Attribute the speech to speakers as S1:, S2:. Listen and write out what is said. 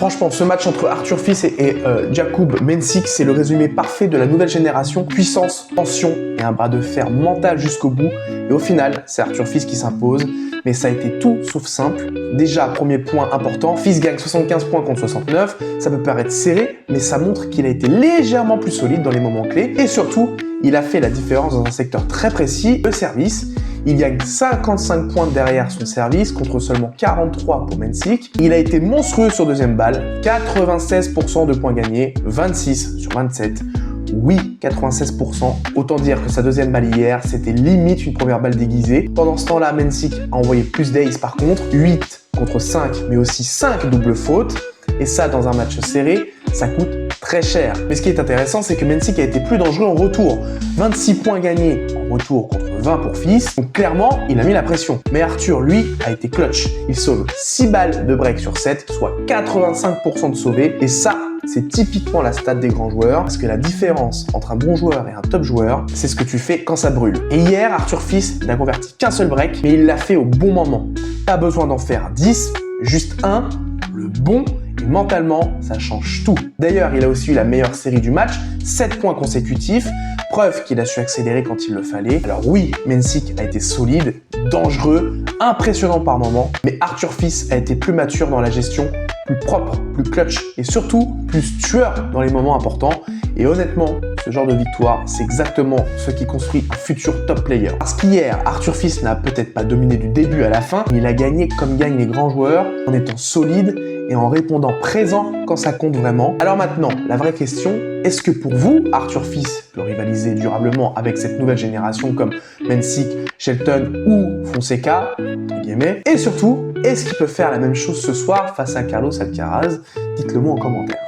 S1: Franchement, ce match entre Arthur Fils et Jakub Mensik, c'est le résumé parfait de la nouvelle génération. Puissance, tension et un bras de fer mental jusqu'au bout. Et au final, c'est Arthur Fils qui s'impose. Mais ça a été tout sauf simple. Déjà, premier point important, Fils gagne 75 points contre 69. Ça peut paraître serré, mais ça montre qu'il a été légèrement plus solide dans les moments clés. Et surtout, il a fait la différence dans un secteur très précis, le service. Il gagne 55 points derrière son service contre seulement 43 pour Mensik. Il a été monstrueux sur deuxième balle, 96% de points gagnés, 26 sur 27. Oui, 96%. Autant dire que sa deuxième balle hier, c'était limite une première balle déguisée. Pendant ce temps-là, Mensik a envoyé plus d'ace par contre, 8 contre 5, mais aussi 5 doubles fautes. Et ça, dans un match serré, ça coûte très cher. Mais ce qui est intéressant, c'est que Mensik a été plus dangereux en retour. 26 points gagnés en retour contre 20 pour Fils. Donc clairement, il a mis la pression. Mais Arthur, lui, a été clutch. Il sauve 6 balles de break sur 7, soit 85% de sauvés. Et ça, c'est typiquement la stat des grands joueurs, parce que la différence entre un bon joueur et un top joueur, c'est ce que tu fais quand ça brûle. Et hier, Arthur Fils n'a converti qu'un seul break, mais il l'a fait au bon moment. Pas besoin d'en faire 10, juste un, le bon, et mentalement, ça change tout. D'ailleurs, il a aussi eu la meilleure série du match, 7 points consécutifs, preuve qu'il a su accélérer quand il le fallait. Alors oui, Mensik a été solide, dangereux, impressionnant par moments, mais Arthur Fils a été plus mature dans la gestion, plus propre, plus clutch et surtout plus tueur dans les moments importants. Et honnêtement, ce genre de victoire, c'est exactement ce qui construit un futur top player. Parce qu'hier, Arthur Fils n'a peut-être pas dominé du début à la fin, mais il a gagné comme gagnent les grands joueurs, en étant solide et en répondant présent quand ça compte vraiment. Alors maintenant, la vraie question, est-ce que pour vous, Arthur Fils peut rivaliser durablement avec cette nouvelle génération comme Mensik, Shelton ou Fonseca, entre guillemets? Et surtout, est-ce qu'il peut faire la même chose ce soir face à Carlos Alcaraz? Dites-le moi en commentaire.